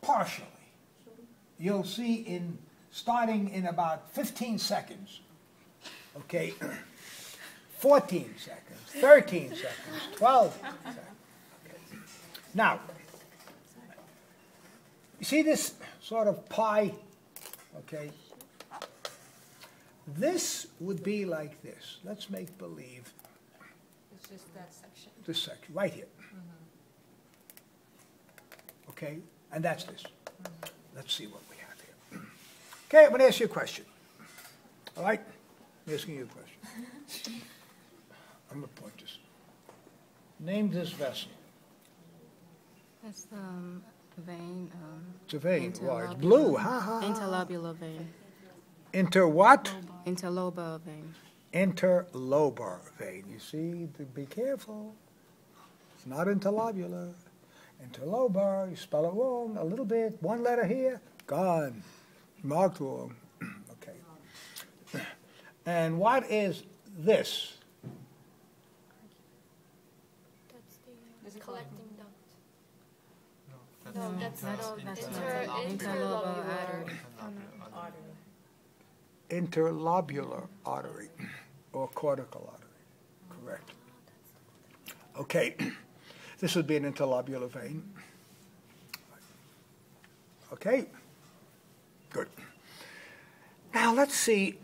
partially. You'll see starting in about 15 seconds. Okay, 14 seconds, 13 seconds, 12 seconds. Okay. Now, you see this sort of pie? Okay. This would be like this. Let's make believe. It's just that section. This section, right here. Okay, and that's this. Let's see what we have here. Okay, I'm going to ask you a question. All right? I'm asking you a question. I'm going to point this. Name this vessel. That's the vein. It's a vein. Why? It's interlobular- blue. Ha, ha, ha. Interlobular vein. Inter what? Interlobar vein. Interlobar vein. You see, be careful. It's not interlobular. Interlobar, you spell it wrong a little bit. One letter here, gone. Marked wrong. Okay. And what is this? That's the collecting duct. No, No, that's interlobar artery. Interlobular artery or cortical artery. Correct. Okay. This would be an interlobular vein. Okay? Good. Now let's see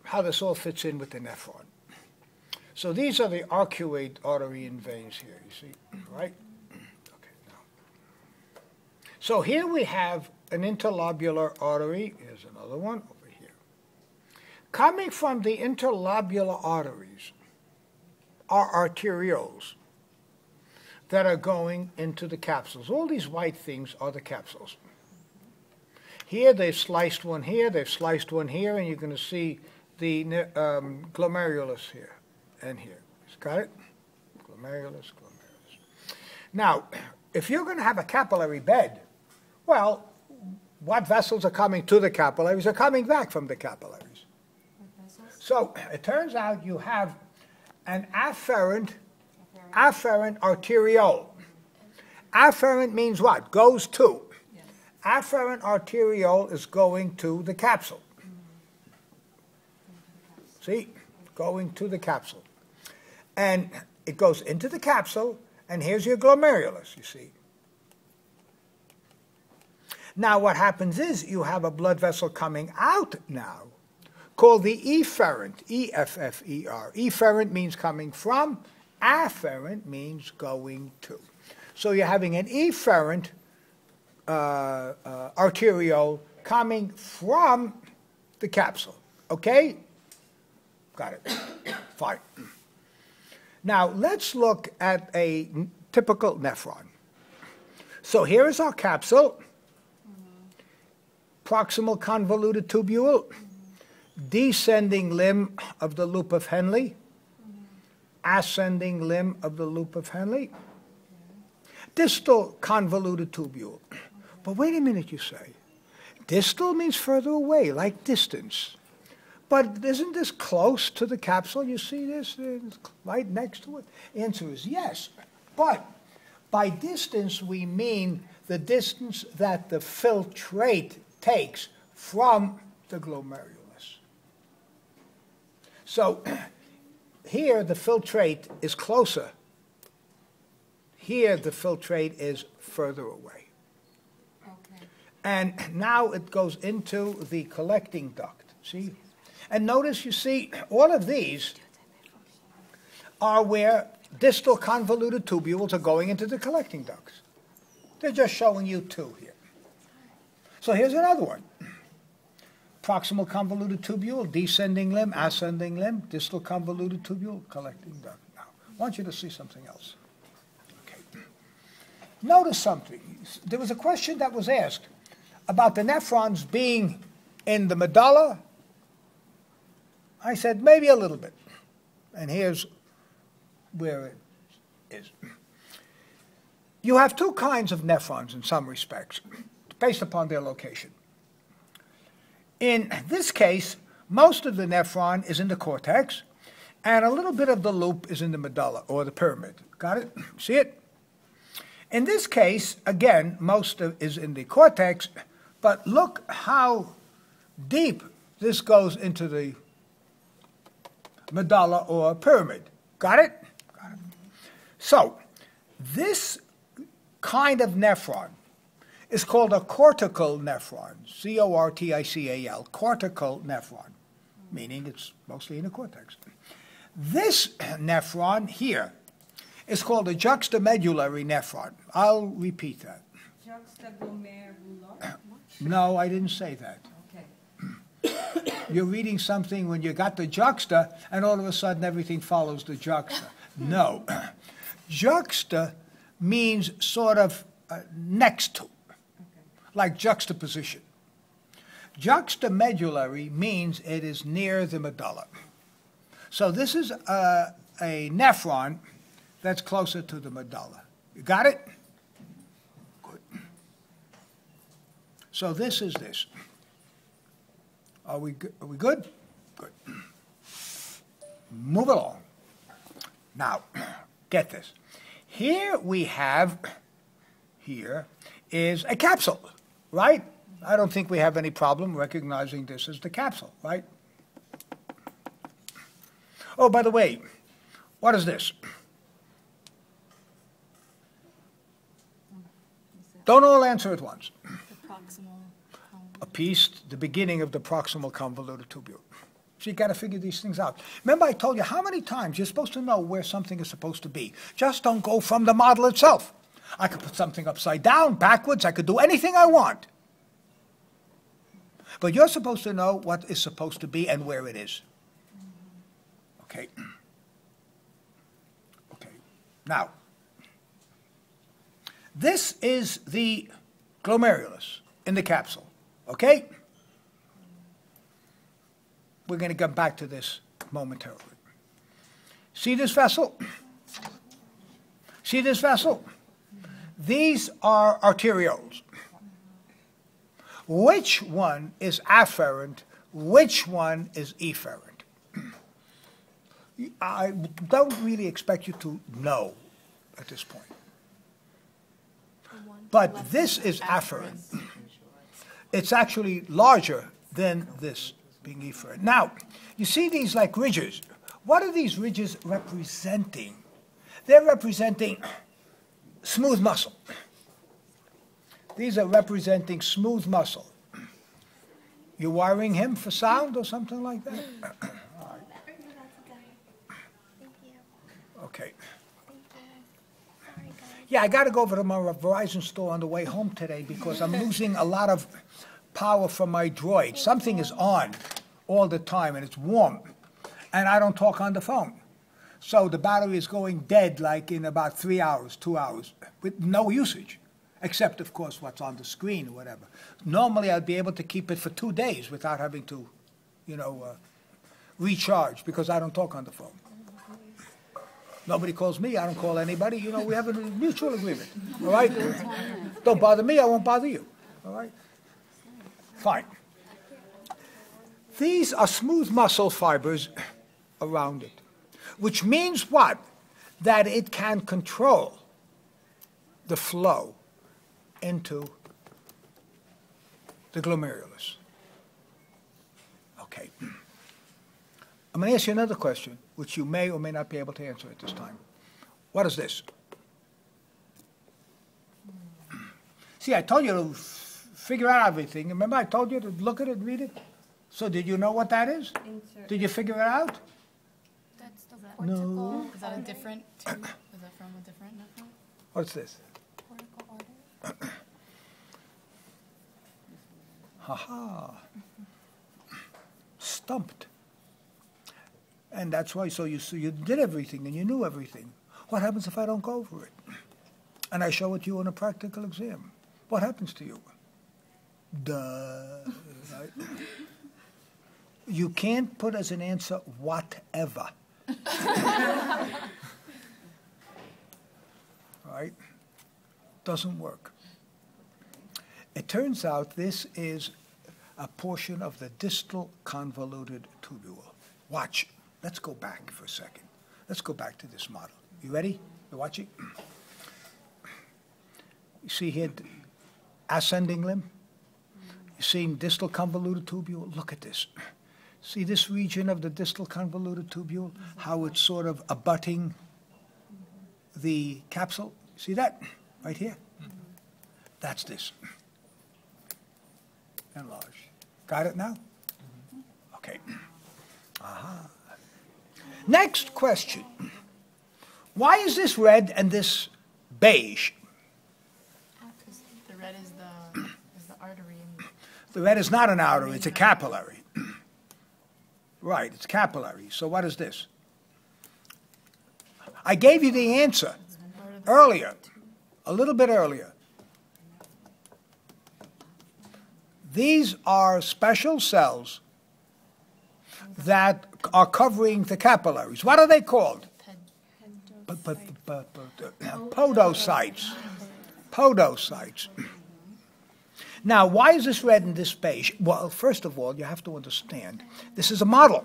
how this all fits in with the nephron. So these are the arcuate artery and veins here, you see, right? Okay, now. So here we have an interlobular artery. Here's another one over here. Coming from the interlobular arteries are arterioles that are going into the capsules. All these white things are the capsules. Here they've sliced one here, they've sliced one here, and you're going to see the glomerulus here and here. Got it? Glomerulus, glomerulus. Now, if you're going to have a capillary bed, well, what vessels are coming to the capillaries are coming back from the capillaries. So it turns out you have an afferent arteriole. Afferent means what? Goes to. Yes. Afferent arteriole is going to the capsule. See? Going to the capsule. And it goes into the capsule, and here's your glomerulus, you see. Now what happens is you have a blood vessel coming out now called the efferent, E-F-F-E-R. Efferent means coming from. Afferent means going to. So you're having an efferent arteriole coming from the capsule. Okay? Got it. Fine. Now let's look at a typical nephron. So here is our capsule. Proximal convoluted tubule. Descending limb of the loop of Henle. Ascending limb of the loop of Henle. Distal convoluted tubule. But wait a minute, you say. Distal means further away, like distance. But isn't this close to the capsule? You see this? It's right next to it? Answer is yes. But by distance, we mean the distance that the filtrate takes from the glomerulus. So here the filtrate is closer. Here the filtrate is further away. Okay. And now it goes into the collecting duct. See? And notice, you see, all of these are where distal convoluted tubules are going into the collecting ducts. They're just showing you two here. So here's another one. Proximal convoluted tubule, descending limb, ascending limb, distal convoluted tubule, collecting duct. Now, I want you to see something else. Okay. Notice something. There was a question that was asked about the nephrons being in the medulla. I said, maybe a little bit. And here's where it is. You have two kinds of nephrons in some respects, based upon their location. In this case, most of the nephron is in the cortex, and a little bit of the loop is in the medulla, or the pyramid. Got it? See it? In this case, again, most of is in the cortex, but look how deep this goes into the medulla or pyramid. Got it? Got it. So, this kind of nephron is called a cortical nephron, C-O-R-T-I-C-A-L, cortical nephron, meaning it's mostly in the cortex. This nephron here is called a juxtamedullary nephron. I'll repeat that. Juxtaglomerular. No, I didn't say that. Okay. You're reading something when you got the juxta, and all of a sudden everything follows the juxta. No. Juxta means sort of next to, like juxtaposition. Juxtamedullary means it is near the medulla. So this is a nephron that's closer to the medulla. You got it? Good. So this is this. Are we good? Good. Move along. Now, get this. Here is a capsule, right? I don't think we have any problem recognizing this as the capsule, right? Oh, by the way, what is this? Don't all answer at once. The proximal A piece, the beginning of the proximal convoluted tubule. So you got to figure these things out. Remember I told you how many times you're supposed to know where something is supposed to be. Just don't go from the model itself. I could put something upside down, backwards, I could do anything I want. But you're supposed to know what is supposed to be and where it is. Okay. Okay. Now, this is the glomerulus in the capsule. Okay? We're going to come back to this momentarily. See this vessel? See this vessel? These are arterioles. Which one is afferent? Which one is efferent? I don't really expect you to know at this point. But this is afferent. It's actually larger than this being efferent. Now, you see these like ridges. What are these ridges representing? They're representing smooth muscle. These are representing smooth muscle. You wiring him for sound or something like that? All right. Okay. Yeah, I got to go over to my Verizon store on the way home today because I'm losing a lot of power from my Droid. Something is on all the time and it's warm, and I don't talk on the phone. So the battery is going dead like in about 3 hours, 2 hours, with no usage, except, of course, what's on the screen or whatever. Normally, I'd be able to keep it for 2 days without having to, recharge because I don't talk on the phone. Nobody calls me. I don't call anybody. We have a mutual agreement. All right? Don't bother me. I won't bother you. All right? Fine. These are smooth muscle fibers around it, which means what? That it can control the flow into the glomerulus. Okay. I'm going to ask you another question, which you may or may not be able to answer at this time. What is this? See, I told you to figure out everything. Remember I told you to look at it, read it? So did you know what that is? Insert. Did you figure it out? That's the No. cortical. Is that a different tube? Is that from a different nephron? What's this? Cortical order. Ha-ha. Stumped. And that's why, so you did everything and you knew everything. What happens if I don't go over it? And I show it to you on a practical exam. What happens to you? Duh. Right? You can't put as an answer, whatever. Right? Doesn't work. It turns out this is a portion of the distal convoluted tubule. Watch. Let's go back for a second. Let's go back to this model. You ready? You watching? You see here, ascending limb. You see distal convoluted tubule. Look at this. See this region of the distal convoluted tubule, how it's sort of abutting the capsule? See that? Right here? That's this. Enlarge. Got it now? Okay. Next question. Why is this red and this beige? Because the red is the artery. And The red is not an artery, it's a capillary. Right, it's capillary. So what is this? I gave you the answer earlier, a little bit earlier. These are special cells that are covering the capillaries. What are they called? Podocytes. Podocytes. Now, why is this red and this beige? Well, first of all, you have to understand, this is a model.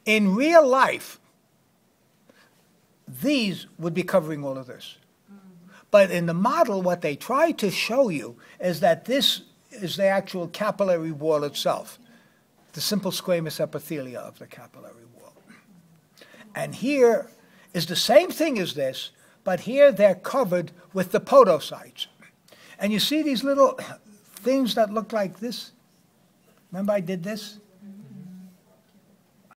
In real life, these would be covering all of this. But in the model, what they try to show you is that this is the actual capillary wall itself, the simple squamous epithelia of the capillary wall. And here is the same thing as this, but here they're covered with the podocytes. And you see these little things that look like this? Remember I did this?